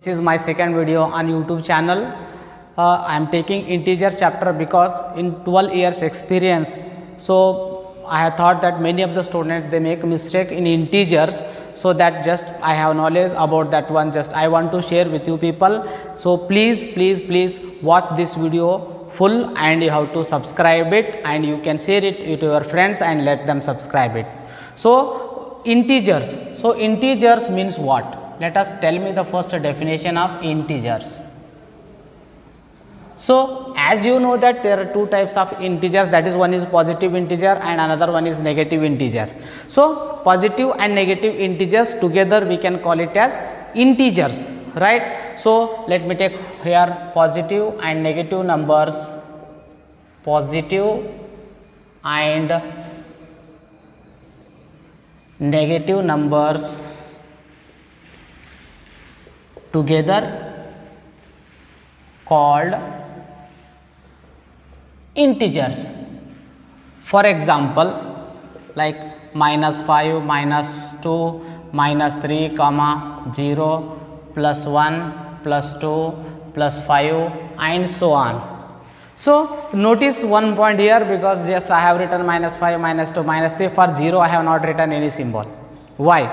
This is my second video on YouTube channel. I am taking integer chapter because in 12 years experience, so I have thought that many of the students they make mistake in integers, so that just I have knowledge about that one, just I want to share with you people. So please watch this video full and you have to subscribe it and you can share it to your friends and let them subscribe it. So integers, so integers means what? Let us tell me the first definition of integers. So as you know that there are two types of integers, that is one is positive integer and another one is negative integer. So positive and negative integers together we can call it as integers, right? So let me take here positive and negative numbers, positive and negative numbers together called integers. For example, like -5, -2, -3, comma 0, +1, +2, +5 and so on. So notice one point here, because yes I have written -5, -2, -3. For 0 I have not written any symbol. Why?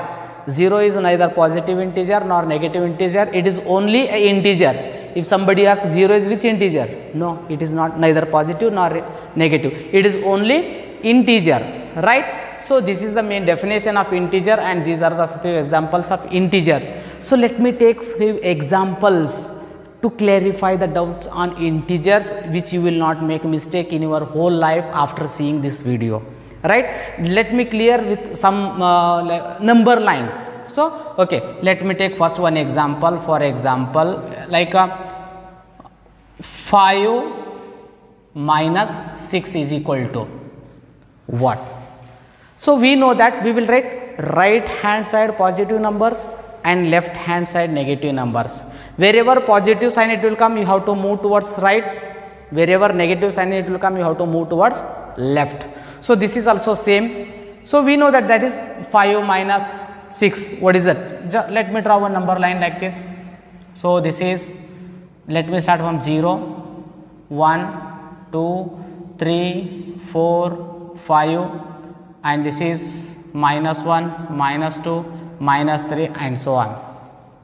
0 is neither positive integer nor negative integer, it is only a integer. If somebody asks 0 is which integer? No, it is not neither positive nor negative, it is only integer, right? So this is the main definition of integer and these are the few examples of integer. So let me take few examples to clarify the doubts on integers, which you will not make mistake in your whole life after seeing this video, right? Let me clear with some number line. So okay, let me take first one example. For example, like 5 minus 6 is equal to what? So we know that we will write right hand side positive numbers and left hand side negative numbers. Wherever positive sign it will come, you have to move towards right. Wherever negative sign it will come, you have to move towards left. So this is also same. So we know that that is 5 minus 6. What is it? Let me draw one number line like this. So this is, let me start from 0, 1, 2, 3, 4, 5 and this is -1, -2, -3 and so on.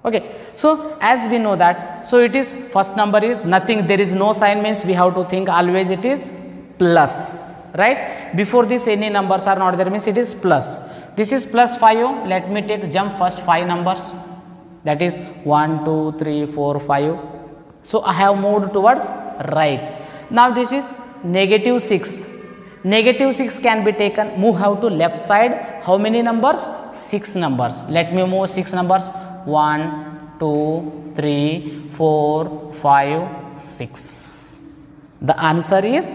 Okay, so as we know that, so it is first number is nothing, there is no sign, means we have to think always it is plus, right? Before this any numbers are not there, means it is plus. This is +5. Let me take jump first 5 numbers, that is 1, 2, 3, 4, 5. So I have moved towards right. Now this is -6. -6 can be taken, move how to left side. How many numbers? 6 numbers. Let me move 6 numbers, 1, 2, 3, 4, 5, 6. The answer is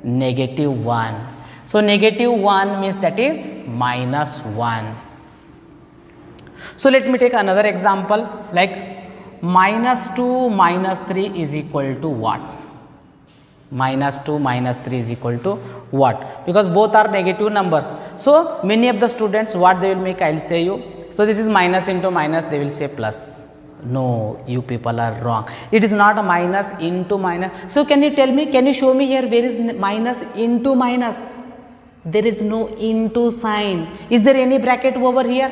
-1. So -1 means that is -1. So let me take another example, like -2 -3 is equal to what? -2 -3 is equal to what? Because both are negative numbers. So many of the students what they will make, I will say you. So this is minus into minus, they will say plus. No, you people are wrong. It is not a minus into minus. So can you tell me, can you show me here where is minus into minus? There is no into sign. Is there any bracket over here?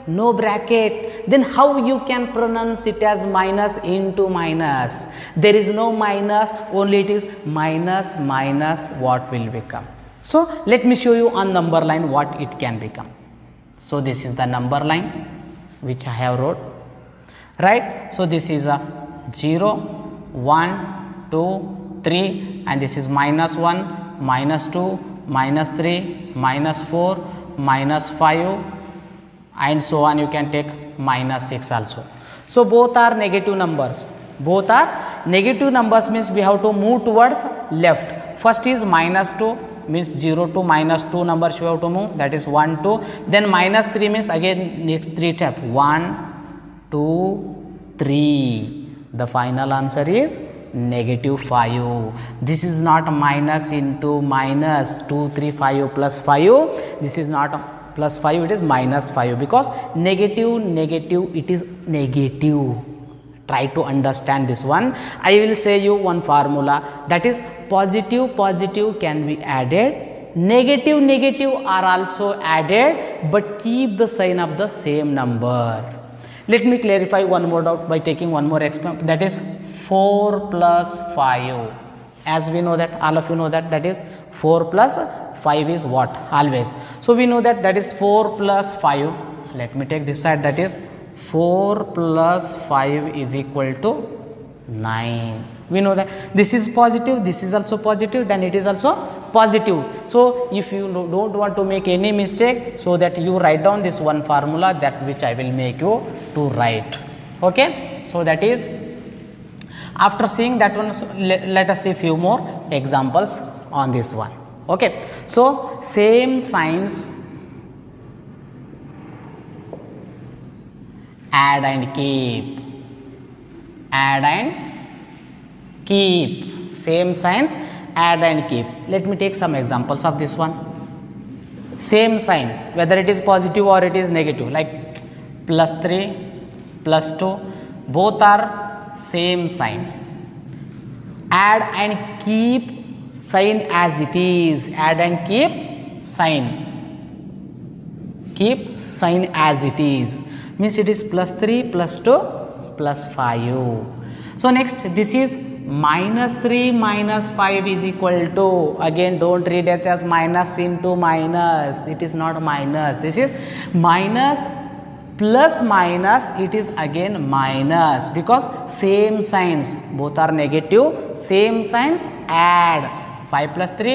No bracket. Then how you can pronounce it as minus into minus? There is no minus, only it is minus minus what will become. So let me show you on number line what it can become. So this is the number line which I have wrote, right? So this is a 0, 1, 2, 3 and this is -1, -2, -3, -4, -5 and so on. You can take -6 also. So both are negative numbers. Both are negative numbers means we have to move towards left. First is -2 means 0 to -2 numbers you have to move, that is 1, 2. Then -3 means again next 3 step, 1, 2, 3. The final answer is -5. This is not minus into minus, 2, 3, 5 plus 5. This is not plus 5, it is minus 5, because negative, negative, it is negative. Try to understand this one. I will say you one formula, that is positive positive can be added, negative negative are also added, but keep the sign of the same number. Let me clarify one more doubt by taking one more example, that is 4 plus 5. As we know that, all of you know that, that is 4 plus 5 is what? Always. So we know that, that is 4 plus 5. Let me take this side, that is 4 plus 5 is equal to 9. We know that this is positive, this is also positive, then it is also positive. So if you don't want to make any mistake, so that you write down this one formula, that which I will make you to write. Okay, so that is, after seeing that one, so let us see few more examples on this one. Okay, so same signs, add and keep, add and keep, same signs, add and keep. Let me take some examples of this one. Same sign, whether it is positive or it is negative, like plus 3, plus 2, both are same sign. Add and keep sign as it is, add and keep sign, keep sign as it is, means it is plus 3, plus 2, plus 5. So next, this is minus 3 minus 5 is equal to, again don't read it as minus into minus, it is not minus, this is minus plus minus, it is again minus, because same signs, both are negative, same signs, add 5 plus 3,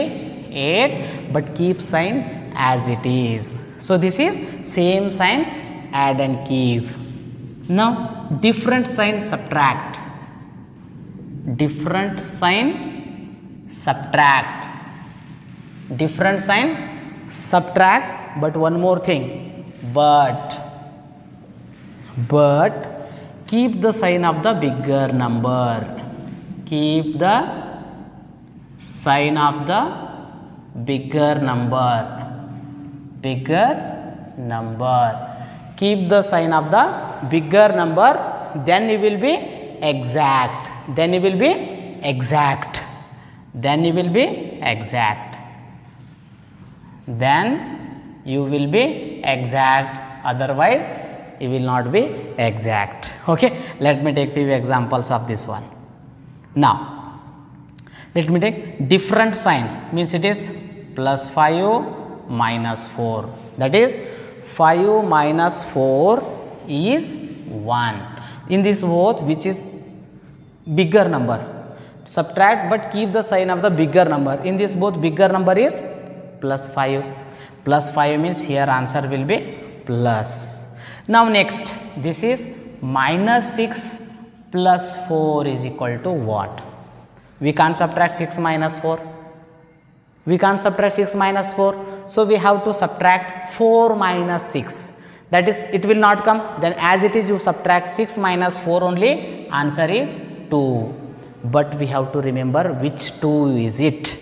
8, but keep sign as it is. So this is same signs, add and keep. Now different sign, subtract, different sign, subtract, different sign, subtract, but one more thing, but keep the sign of the bigger number, keep the sign of the bigger number, bigger number, keep the sign of the bigger number, then you will be exact, then you will be exact, then you will be exact, then you will be exact, otherwise you will not be exact. Okay, let me take few examples of this one. Now let me take different sign, means it is plus 5 minus 4, that is 5 minus 4 is 1. In this both, which is bigger number, subtract but keep the sign of the bigger number. In this both, bigger number is plus 5, plus 5 means here answer will be plus. Now next, this is minus 6 plus 4 is equal to what? We can't subtract 6 minus 4, we can't subtract 6 minus 4, so we have to subtract 4 minus 6, that is it will not come, then as it is you subtract 6 minus 4 only, answer is 2, but we have to remember which 2 is it,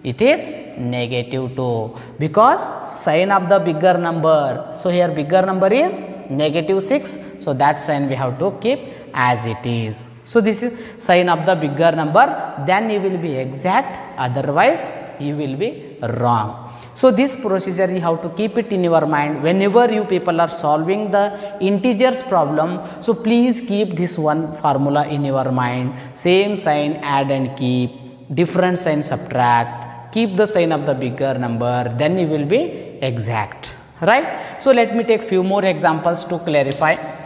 it is negative 2, because sign of the bigger number, so here bigger number is negative 6, so that sign we have to keep as it is. So this is sign of the bigger number, then you will be exact, otherwise you will be wrong. So this procedure you have to keep it in your mind whenever you people are solving the integers problem. So please keep this one formula in your mind, same sign, add and keep, different sign, subtract, keep the sign of the bigger number, then you will be exact, right? So let me take few more examples to clarify.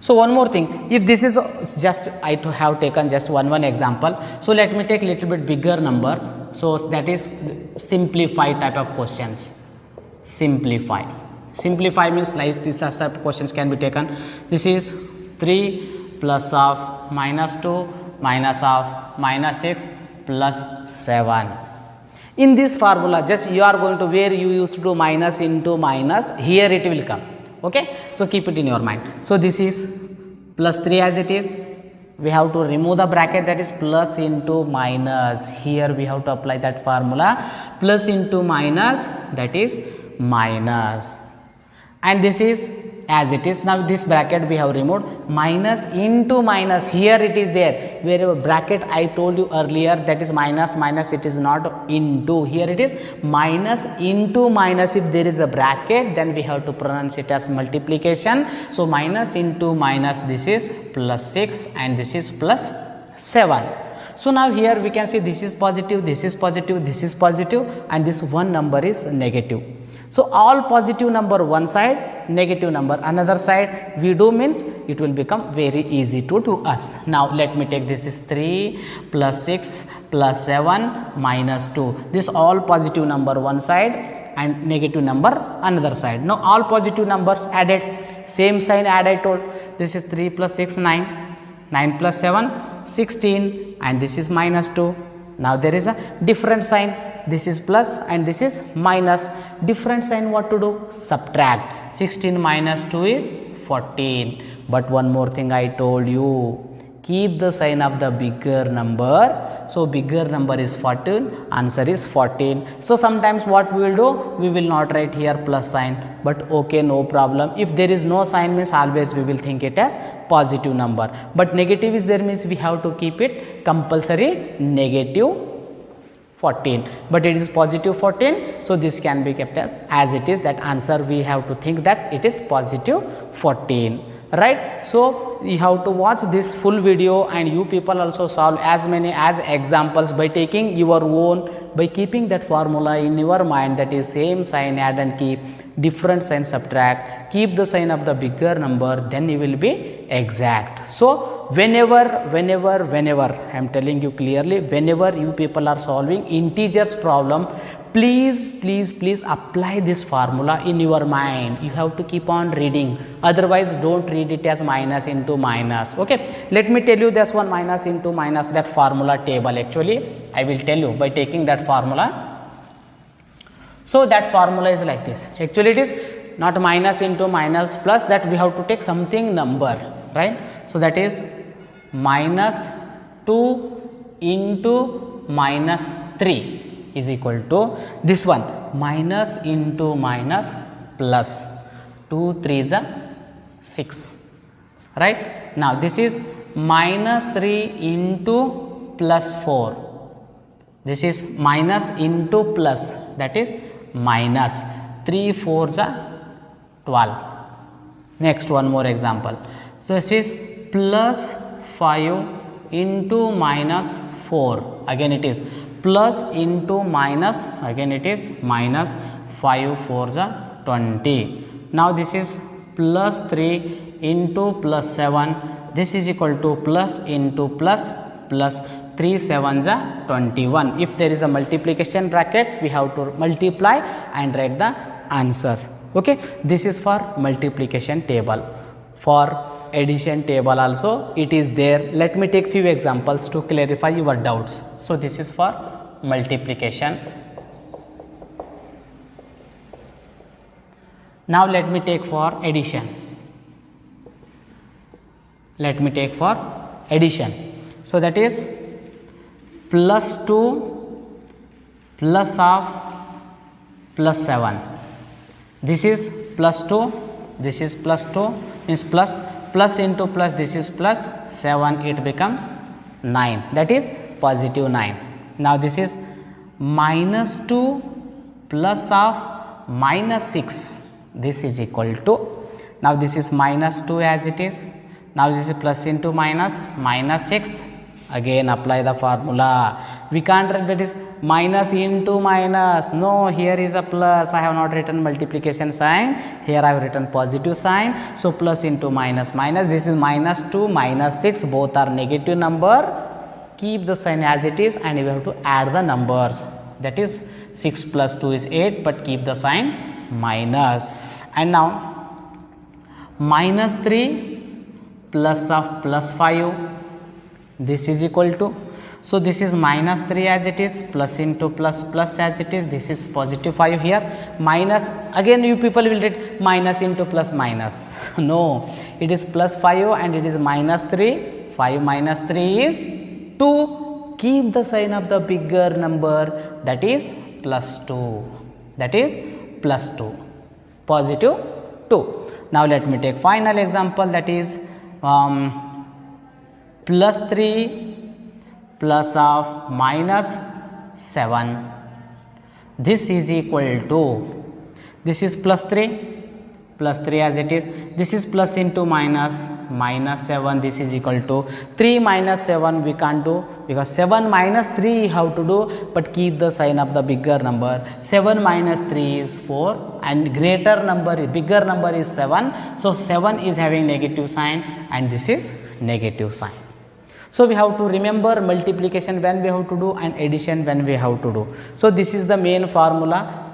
So one more thing, if this is just, I have taken just one example, so let me take little bit bigger number, so that is simplify type of questions, simplify means like this type of questions can be taken. This is 3 plus of minus 2 minus of minus 6 plus 7. In this formula, just you are going to, where you used to do minus into minus, here it will come. Okay, so keep it in your mind. So this is plus 3 as it is, we have to remove the bracket, that is plus into minus, here we have to apply that formula, plus into minus, that is minus, and this is as it is. Now this bracket we have removed, minus into minus, here it is there, wherever bracket I told you earlier, that is minus minus, it is not into, here it is minus into minus. If there is a bracket, then we have to pronounce it as multiplication. So minus into minus, this is plus 6 and this is plus 7. So now here we can see this is positive, this is positive, this is positive, and this one number is negative. So all positive number one side, negative number another side we do, means it will become very easy to do us. Now let me take, this is 3 plus 6 plus 7 minus 2. This all positive number one side and negative number another side. Now all positive numbers added, same sign add I told. This is 3 plus 6 9, 9 plus 7 16, and this is minus 2. Now there is a different sign, this is plus and this is minus. Different sign, what to do? Subtract. 16 minus 2 is 14. But one more thing I told you, keep the sign of the bigger number. So bigger number is 14, answer is 14. So sometimes what we will do, we will not write here plus sign, but okay, no problem. If there is no sign, means always we will think it as positive number, but negative is there, means we have to keep it compulsory negative 14, but it is positive 14, so this can be kept as it is. That answer we have to think that it is positive 14, right? So you have to watch this full video, and you people also solve as many as examples by taking your own, by keeping that formula in your mind, that is same sign add and keep, different sign subtract, keep the sign of the bigger number, then you will be exact. So whenever I am telling you clearly, whenever you people are solving integers problem, please apply this formula in your mind. You have to keep on reading, otherwise don't read it as minus into minus. Okay, let me tell you this one, minus into minus, that formula table. Actually I will tell you by taking that formula. So that formula is like this. Actually it is not minus into minus plus, that we have to take something number, right? So that is minus 2 into minus 3 is equal to this one, minus into minus plus 2 3 is a 6, right? Now this is minus 3 into plus 4, this is minus into plus, that is minus 3 4 is a 12. Next one more example. So this is plus 5 into minus 4, again it is plus into minus, again it is minus 5 4 is a 20. Now this is plus 3 into plus 7, this is equal to plus into plus, plus 3 7 is a 21. If there is a multiplication bracket, we have to multiply and write the answer. Okay, this is for multiplication table. For addition table also it is there. Let me take few examples to clarify your doubts. So this is for multiplication. Now let me take for addition. Let me take for addition. So that is plus 2 plus of plus 7. This is plus 2, this is plus 2, means plus into plus, this is plus 7, it becomes 9, that is positive 9. Now this is minus 2 plus of minus 6, this is equal to, now this is minus 2 as it is, now this is plus into minus, minus 6, again apply the formula. We can't write that is minus into minus, no, here is a plus, I have not written multiplication sign, here I have written positive sign. So plus into minus, minus, this is minus 2 minus 6, both are negative number, keep the sign as it is and you have to add the numbers, that is 6 plus 2 is 8, but keep the sign minus. And now minus 3 plus of plus 5, this is equal to, so this is minus 3 as it is, plus into plus, plus as it is, this is positive 5 here, minus, again you people will read minus into plus minus, no, it is plus 5 and it is minus 3, 5 minus 3 is 2, keep the sign of the bigger number, that is plus 2, that is plus 2, positive 2. Now let me take final example, that is plus 3 plus of minus 7. This is equal to, this is plus 3 as it is, this is plus into minus, minus 7, this is equal to 3 minus 7 we can't do, because 7 minus 3 how to do, but keep the sign of the bigger number. 7 minus 3 is 4 and greater number, bigger number is 7. So 7 is having negative sign and this is negative sign. So we have to remember multiplication when we have to do and addition when we have to do. So this is the main formula.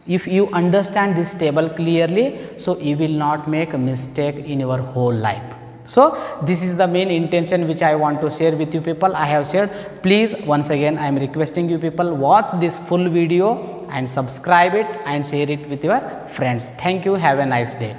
If you understand this table clearly, so you will not make a mistake in your whole life. So this is the main intention which I want to share with you people. I have shared. Please, once again I am requesting you people, watch this full video and subscribe it and share it with your friends. Thank you. Have a nice day.